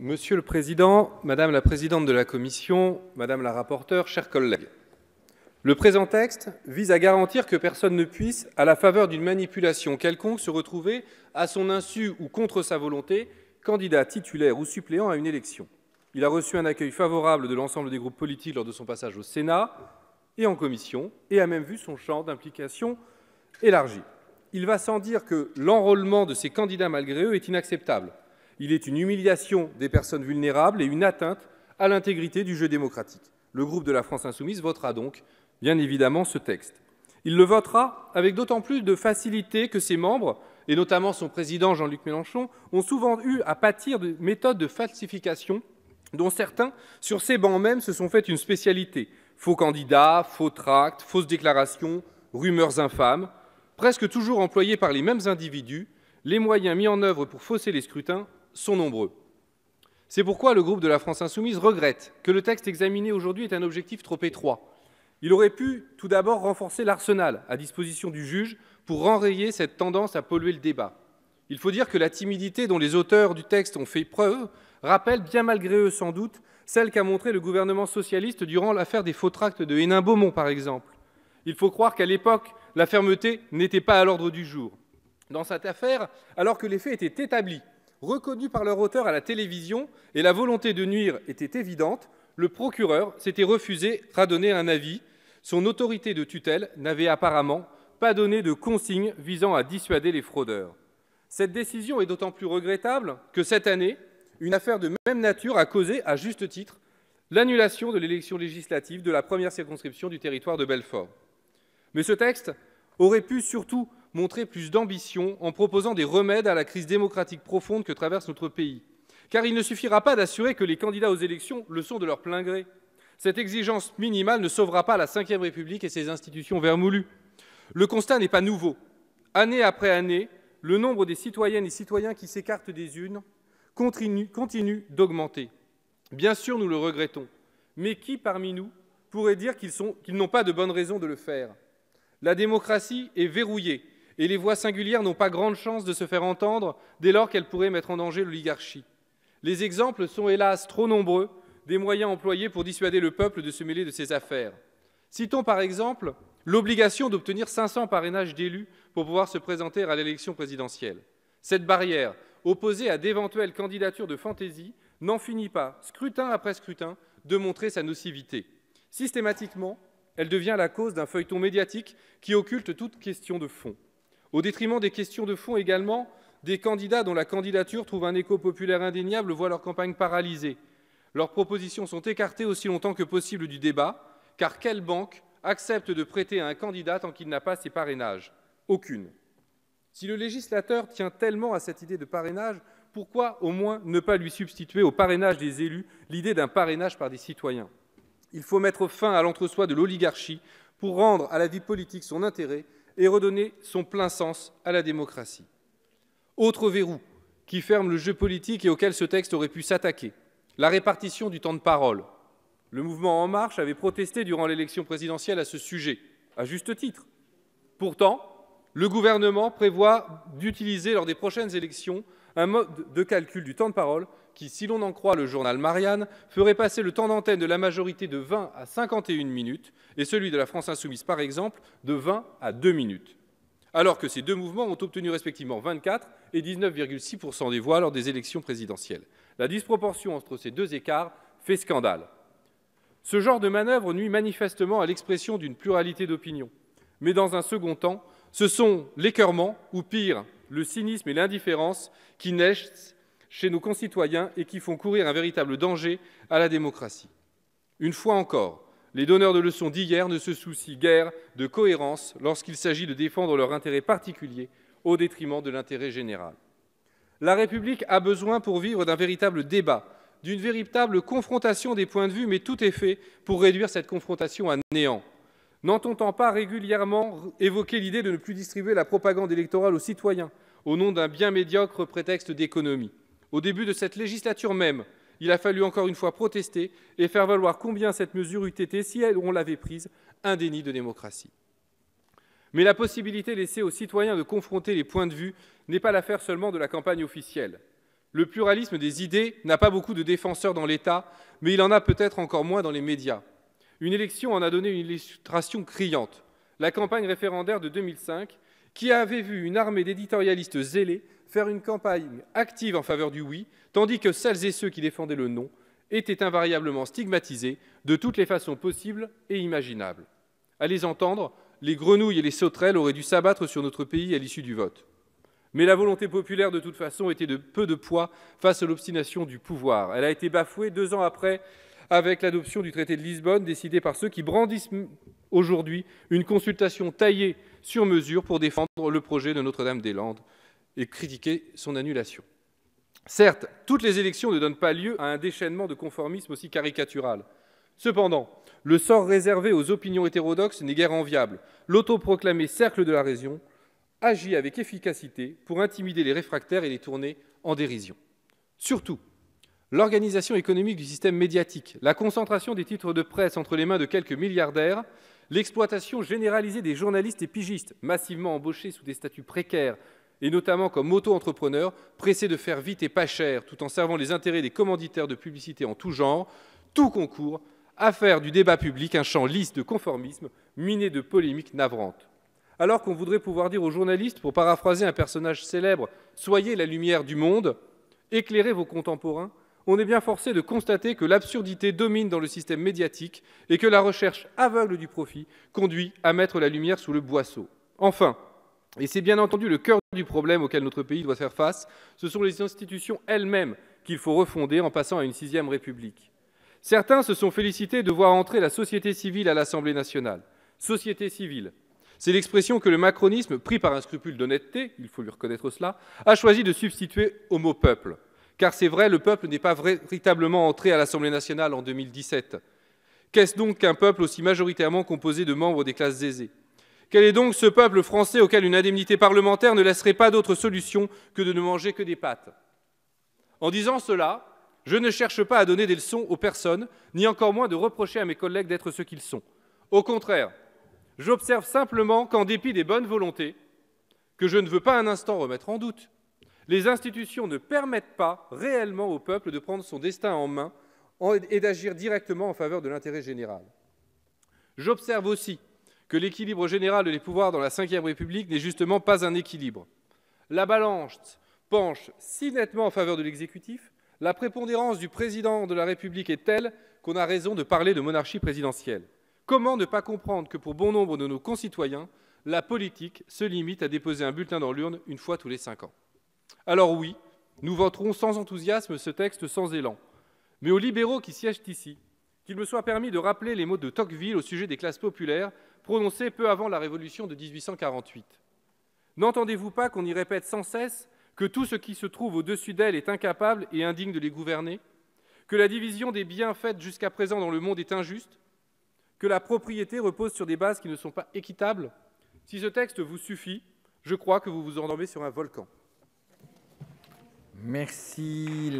Monsieur le Président, Madame la Présidente de la Commission, Madame la rapporteure, chers collègues, le présent texte vise à garantir que personne ne puisse, à la faveur d'une manipulation quelconque, se retrouver, à son insu ou contre sa volonté, candidat titulaire ou suppléant à une élection. Il a reçu un accueil favorable de l'ensemble des groupes politiques lors de son passage au Sénat et en commission, et a même vu son champ d'implication élargi. Il va sans dire que l'enrôlement de ces candidats malgré eux est inacceptable. Il est une humiliation des personnes vulnérables et une atteinte à l'intégrité du jeu démocratique. Le groupe de la France Insoumise votera donc, bien évidemment, ce texte. Il le votera avec d'autant plus de facilité que ses membres, et notamment son président Jean-Luc Mélenchon, ont souvent eu à pâtir de méthodes de falsification dont certains, sur ces bancs même, se sont fait une spécialité. Faux candidats, faux tracts, fausses déclarations, rumeurs infâmes, presque toujours employés par les mêmes individus. Les moyens mis en œuvre pour fausser les scrutins sont nombreux. C'est pourquoi le groupe de la France Insoumise regrette que le texte examiné aujourd'hui ait un objectif trop étroit. Il aurait pu tout d'abord renforcer l'arsenal à disposition du juge pour enrayer cette tendance à polluer le débat. Il faut dire que la timidité dont les auteurs du texte ont fait preuve rappelle, bien malgré eux sans doute, celle qu'a montrée le gouvernement socialiste durant l'affaire des faux tracts de Hénin-Beaumont, par exemple. Il faut croire qu'à l'époque, la fermeté n'était pas à l'ordre du jour. Dans cette affaire, alors que les faits étaient établis, reconnus par leur auteur à la télévision et la volonté de nuire était évidente, le procureur s'était refusé à donner un avis. Son autorité de tutelle n'avait apparemment pas donné de consignes visant à dissuader les fraudeurs. Cette décision est d'autant plus regrettable que cette année, une affaire de même nature a causé, à juste titre, l'annulation de l'élection législative de la première circonscription du territoire de Belfort. Mais ce texte aurait pu surtout montrer plus d'ambition en proposant des remèdes à la crise démocratique profonde que traverse notre pays. Car il ne suffira pas d'assurer que les candidats aux élections le sont de leur plein gré. Cette exigence minimale ne sauvera pas la Ve République et ses institutions vermoulues. Le constat n'est pas nouveau. Année après année, le nombre des citoyennes et citoyens qui s'écartent des urnes continue d'augmenter. Bien sûr, nous le regrettons. Mais qui parmi nous pourrait dire qu'ils n'ont pas de bonnes raisons de le faire ? La démocratie est verrouillée et les voix singulières n'ont pas grande chance de se faire entendre dès lors qu'elles pourraient mettre en danger l'oligarchie. Les exemples sont hélas trop nombreux des moyens employés pour dissuader le peuple de se mêler de ces affaires. Citons par exemple l'obligation d'obtenir 500 parrainages d'élus pour pouvoir se présenter à l'élection présidentielle. Cette barrière, opposée à d'éventuelles candidatures de fantaisie, n'en finit pas, scrutin après scrutin, de montrer sa nocivité. Systématiquement, elle devient la cause d'un feuilleton médiatique qui occulte toute question de fond. Au détriment des questions de fond également, des candidats dont la candidature trouve un écho populaire indéniable voient leur campagne paralysée. Leurs propositions sont écartées aussi longtemps que possible du débat, car quelle banque accepte de prêter à un candidat tant qu'il n'a pas ses parrainages ? Aucune. Si le législateur tient tellement à cette idée de parrainage, pourquoi au moins ne pas lui substituer au parrainage des élus l'idée d'un parrainage par des citoyens ? Il faut mettre fin à l'entre-soi de l'oligarchie pour rendre à la vie politique son intérêt et redonner son plein sens à la démocratie. Autre verrou qui ferme le jeu politique et auquel ce texte aurait pu s'attaquer, la répartition du temps de parole. Le mouvement En Marche avait protesté durant l'élection présidentielle à ce sujet, à juste titre. Pourtant, le gouvernement prévoit d'utiliser lors des prochaines élections un mode de calcul du temps de parole qui, si l'on en croit le journal Marianne, ferait passer le temps d'antenne de la majorité de 20 à 51 minutes et celui de la France Insoumise, par exemple, de 20 à 2 minutes. Alors que ces deux mouvements ont obtenu respectivement 24 et 19,6% des voix lors des élections présidentielles. La disproportion entre ces deux écarts fait scandale. Ce genre de manœuvre nuit manifestement à l'expression d'une pluralité d'opinions. Mais dans un second temps, ce sont l'écœurement, ou pire, le cynisme et l'indifférence qui naissent chez nos concitoyens et qui font courir un véritable danger à la démocratie. Une fois encore, les donneurs de leçons d'hier ne se soucient guère de cohérence lorsqu'il s'agit de défendre leur intérêt particulier au détriment de l'intérêt général. La République a besoin pour vivre d'un véritable débat, d'une véritable confrontation des points de vue, mais tout est fait pour réduire cette confrontation à néant. N'entend-on pas régulièrement évoquer l'idée de ne plus distribuer la propagande électorale aux citoyens au nom d'un bien médiocre prétexte d'économie ? Au début de cette législature même, il a fallu encore une fois protester et faire valoir combien cette mesure eût été, si on l'avait prise, un déni de démocratie. Mais la possibilité laissée aux citoyens de confronter les points de vue n'est pas l'affaire seulement de la campagne officielle. Le pluralisme des idées n'a pas beaucoup de défenseurs dans l'État, mais il en a peut-être encore moins dans les médias. Une élection en a donné une illustration criante. La campagne référendaire de 2005, qui avait vu une armée d'éditorialistes zélés faire une campagne active en faveur du oui, tandis que celles et ceux qui défendaient le non étaient invariablement stigmatisés de toutes les façons possibles et imaginables. À les entendre, les grenouilles et les sauterelles auraient dû s'abattre sur notre pays à l'issue du vote. Mais la volonté populaire, de toute façon, était de peu de poids face à l'obstination du pouvoir. Elle a été bafouée 2 ans après, avec l'adoption du traité de Lisbonne, décidé par ceux qui brandissent aujourd'hui une consultation taillée sur mesure pour défendre le projet de Notre-Dame-des-Landes et critiquer son annulation. Certes, toutes les élections ne donnent pas lieu à un déchaînement de conformisme aussi caricatural. Cependant, le sort réservé aux opinions hétérodoxes n'est guère enviable. L'autoproclamé cercle de la raison agit avec efficacité pour intimider les réfractaires et les tourner en dérision. Surtout, l'organisation économique du système médiatique, la concentration des titres de presse entre les mains de quelques milliardaires, l'exploitation généralisée des journalistes et pigistes, massivement embauchés sous des statuts précaires, et notamment comme auto-entrepreneurs, pressés de faire vite et pas cher, tout en servant les intérêts des commanditaires de publicité en tout genre, tout concourt à faire du débat public un champ lisse de conformisme, miné de polémiques navrantes. Alors qu'on voudrait pouvoir dire aux journalistes, pour paraphraser un personnage célèbre, « Soyez la lumière du monde, éclairez vos contemporains », on est bien forcé de constater que l'absurdité domine dans le système médiatique et que la recherche aveugle du profit conduit à mettre la lumière sous le boisseau. Enfin, et c'est bien entendu le cœur du problème auquel notre pays doit faire face, ce sont les institutions elles-mêmes qu'il faut refonder en passant à une 6e République. Certains se sont félicités de voir entrer la société civile à l'Assemblée nationale. Société civile, c'est l'expression que le macronisme, pris par un scrupule d'honnêteté, il faut lui reconnaître cela, a choisi de substituer au mot « peuple ». Car c'est vrai, le peuple n'est pas véritablement entré à l'Assemblée nationale en 2017. Qu'est-ce donc qu'un peuple aussi majoritairement composé de membres des classes aisées? Quel est donc ce peuple français auquel une indemnité parlementaire ne laisserait pas d'autre solution que de ne manger que des pâtes? En disant cela, je ne cherche pas à donner des leçons aux personnes, ni encore moins de reprocher à mes collègues d'être ce qu'ils sont. Au contraire, j'observe simplement qu'en dépit des bonnes volontés, que je ne veux pas un instant remettre en doute, les institutions ne permettent pas réellement au peuple de prendre son destin en main et d'agir directement en faveur de l'intérêt général. J'observe aussi que l'équilibre général des pouvoirs dans la Ve République n'est justement pas un équilibre. La balance penche si nettement en faveur de l'exécutif, la prépondérance du président de la République est telle qu'on a raison de parler de monarchie présidentielle. Comment ne pas comprendre que pour bon nombre de nos concitoyens, la politique se limite à déposer un bulletin dans l'urne une fois tous les 5 ans? Alors oui, nous voterons sans enthousiasme ce texte sans élan. Mais aux libéraux qui siègent ici, qu'il me soit permis de rappeler les mots de Tocqueville au sujet des classes populaires, prononcés peu avant la Révolution de 1848. N'entendez-vous pas qu'on y répète sans cesse que tout ce qui se trouve au-dessus d'elles est incapable et indigne de les gouverner, que la division des biens faite jusqu'à présent dans le monde est injuste, que la propriété repose sur des bases qui ne sont pas équitables? Si ce texte vous suffit, je crois que vous vous endormez sur un volcan. Merci.